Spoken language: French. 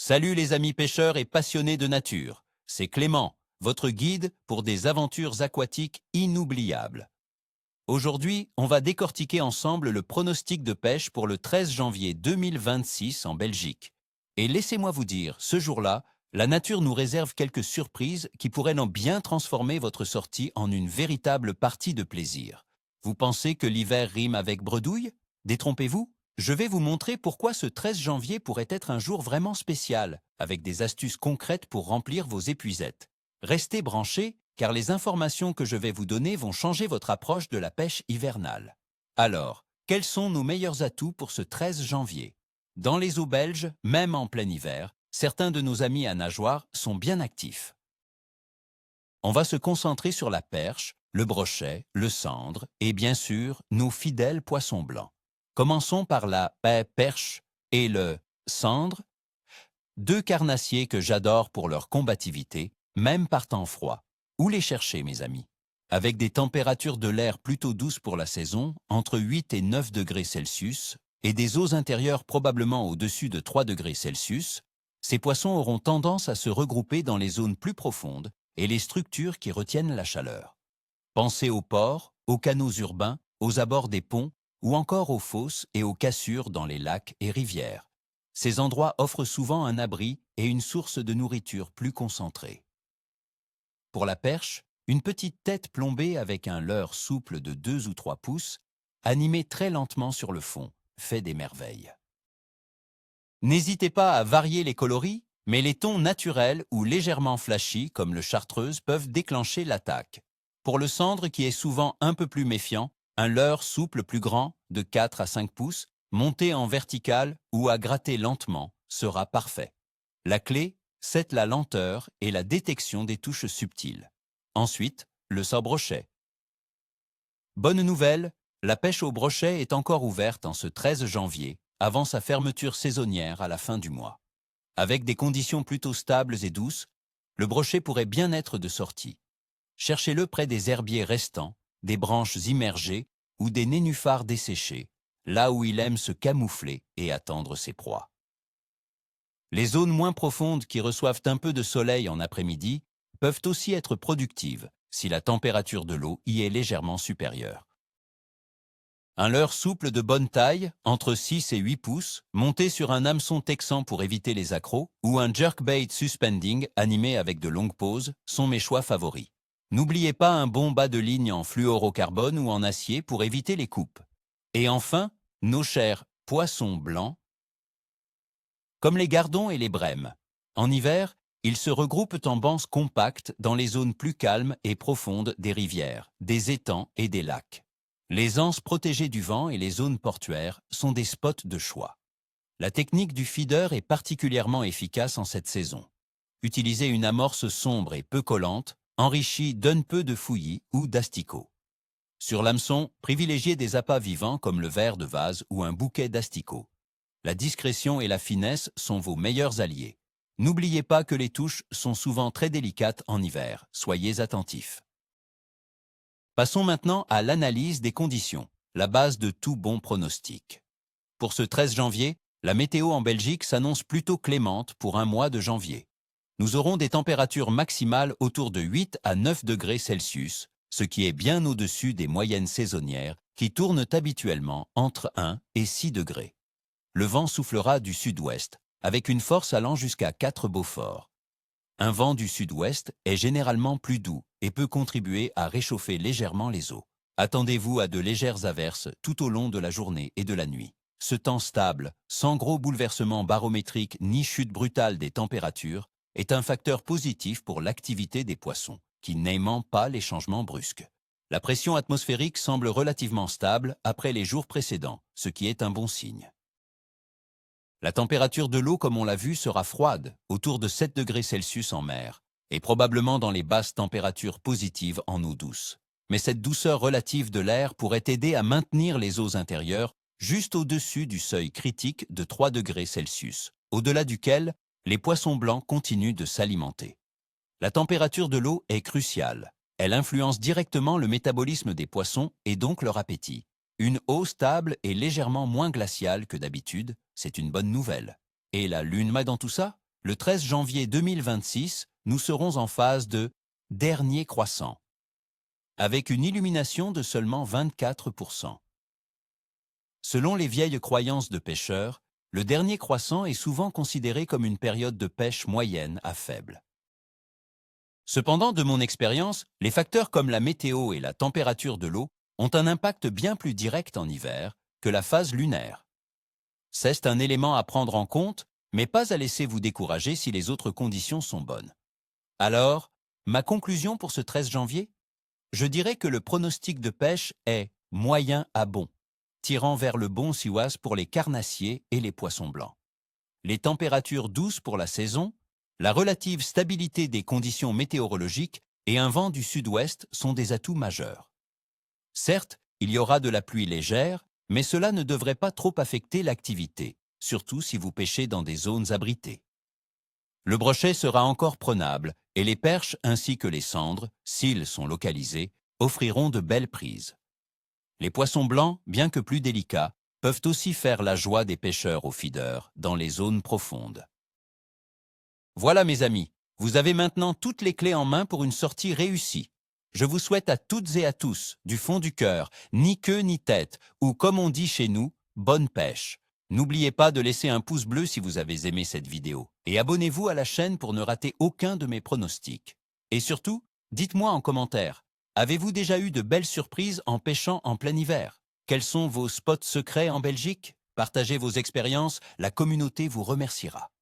Salut les amis pêcheurs et passionnés de nature, c'est Clément, votre guide pour des aventures aquatiques inoubliables. Aujourd'hui, on va décortiquer ensemble le pronostic de pêche pour le 13 janvier 2026 en Belgique. Et laissez-moi vous dire, ce jour-là, la nature nous réserve quelques surprises qui pourraient bien transformer votre sortie en une véritable partie de plaisir. Vous pensez que l'hiver rime avec bredouille? Détrompez-vous? Je vais vous montrer pourquoi ce 13 janvier pourrait être un jour vraiment spécial, avec des astuces concrètes pour remplir vos épuisettes. Restez branchés, car les informations que je vais vous donner vont changer votre approche de la pêche hivernale. Alors, quels sont nos meilleurs atouts pour ce 13 janvier? Dans les eaux belges, même en plein hiver, certains de nos amis à nageoire sont bien actifs. On va se concentrer sur la perche, le brochet, le cendre et bien sûr nos fidèles poissons blancs. Commençons par la perche et le cendre, deux carnassiers que j'adore pour leur combativité, même par temps froid. Où les chercher, mes amis? Avec des températures de l'air plutôt douces pour la saison, entre 8 et 9 degrés Celsius, et des eaux intérieures probablement au-dessus de 3 degrés Celsius, ces poissons auront tendance à se regrouper dans les zones plus profondes et les structures qui retiennent la chaleur. Pensez aux ports, aux canaux urbains, aux abords des ponts, ou encore aux fosses et aux cassures dans les lacs et rivières. Ces endroits offrent souvent un abri et une source de nourriture plus concentrée. Pour la perche, une petite tête plombée avec un leurre souple de 2 ou 3 pouces, animé très lentement sur le fond, fait des merveilles. N'hésitez pas à varier les coloris, mais les tons naturels ou légèrement flashy, comme le chartreuse, peuvent déclencher l'attaque. Pour le cendre, qui est souvent un peu plus méfiant, un leurre souple plus grand, de 4 à 5 pouces, monté en vertical ou à gratter lentement, sera parfait. La clé, c'est la lenteur et la détection des touches subtiles. Ensuite, le sort-brochet. Bonne nouvelle, la pêche au brochet est encore ouverte en ce 13 janvier, avant sa fermeture saisonnière à la fin du mois. Avec des conditions plutôt stables et douces, le brochet pourrait bien être de sortie. Cherchez-le près des herbiers restants, des branches immergées ou des nénuphars desséchés, là où il aime se camoufler et attendre ses proies. Les zones moins profondes qui reçoivent un peu de soleil en après-midi peuvent aussi être productives si la température de l'eau y est légèrement supérieure. Un leurre souple de bonne taille, entre 6 et 8 pouces, monté sur un hameçon texan pour éviter les accros, ou un jerkbait suspending animé avec de longues pauses, sont mes choix favoris. N'oubliez pas un bon bas de ligne en fluorocarbone ou en acier pour éviter les coupes. Et enfin, nos chers poissons blancs, comme les gardons et les brèmes. En hiver, ils se regroupent en bancs compacts dans les zones plus calmes et profondes des rivières, des étangs et des lacs. Les anses protégées du vent et les zones portuaires sont des spots de choix. La technique du feeder est particulièrement efficace en cette saison. Utilisez une amorce sombre et peu collante, enrichie d'un peu de fouillis ou d'asticots. Sur l'hameçon, privilégiez des appâts vivants comme le verre de vase ou un bouquet d'asticots. La discrétion et la finesse sont vos meilleurs alliés. N'oubliez pas que les touches sont souvent très délicates en hiver, soyez attentifs. Passons maintenant à l'analyse des conditions, la base de tout bon pronostic. Pour ce 13 janvier, la météo en Belgique s'annonce plutôt clémente pour un mois de janvier. Nous aurons des températures maximales autour de 8 à 9 degrés Celsius, ce qui est bien au-dessus des moyennes saisonnières qui tournent habituellement entre 1 et 6 degrés. Le vent soufflera du sud-ouest, avec une force allant jusqu'à 4 Beaufort. Un vent du sud-ouest est généralement plus doux et peut contribuer à réchauffer légèrement les eaux. Attendez-vous à de légères averses tout au long de la journée et de la nuit. Ce temps stable, sans gros bouleversements barométriques ni chute brutale des températures, est un facteur positif pour l'activité des poissons, qui n'aimant pas les changements brusques. La pression atmosphérique semble relativement stable après les jours précédents, ce qui est un bon signe. La température de l'eau, comme on l'a vu, sera froide, autour de 7 degrés Celsius en mer, et probablement dans les basses températures positives en eau douce. Mais cette douceur relative de l'air pourrait aider à maintenir les eaux intérieures juste au-dessus du seuil critique de 3 degrés Celsius, au-delà duquel les poissons blancs continuent de s'alimenter. La température de l'eau est cruciale. Elle influence directement le métabolisme des poissons et donc leur appétit. Une eau stable et légèrement moins glaciale que d'habitude, c'est une bonne nouvelle. Et la lune dans tout ça? le 13 janvier 2026, nous serons en phase de dernier croissant, avec une illumination de seulement 24%. Selon les vieilles croyances de pêcheurs, le dernier croissant est souvent considéré comme une période de pêche moyenne à faible. Cependant, de mon expérience, les facteurs comme la météo et la température de l'eau ont un impact bien plus direct en hiver que la phase lunaire. C'est un élément à prendre en compte, mais pas à laisser vous décourager si les autres conditions sont bonnes. Alors, ma conclusion pour ce 13 janvier? Je dirais que le pronostic de pêche est moyen à bon, tirant vers le bon siwas pour les carnassiers et les poissons blancs. Les températures douces pour la saison, la relative stabilité des conditions météorologiques et un vent du sud-ouest sont des atouts majeurs. Certes, il y aura de la pluie légère, mais cela ne devrait pas trop affecter l'activité, surtout si vous pêchez dans des zones abritées. Le brochet sera encore prenable et les perches ainsi que les cendres, s'ils sont localisés, offriront de belles prises. Les poissons blancs, bien que plus délicats, peuvent aussi faire la joie des pêcheurs au feeder dans les zones profondes. Voilà mes amis, vous avez maintenant toutes les clés en main pour une sortie réussie. Je vous souhaite à toutes et à tous, du fond du cœur, ni queue ni tête, ou comme on dit chez nous, bonne pêche. N'oubliez pas de laisser un pouce bleu si vous avez aimé cette vidéo, et abonnez-vous à la chaîne pour ne rater aucun de mes pronostics. Et surtout, dites-moi en commentaire, avez-vous déjà eu de belles surprises en pêchant en plein hiver? Quels sont vos spots secrets en Belgique? Partagez vos expériences, la communauté vous remerciera.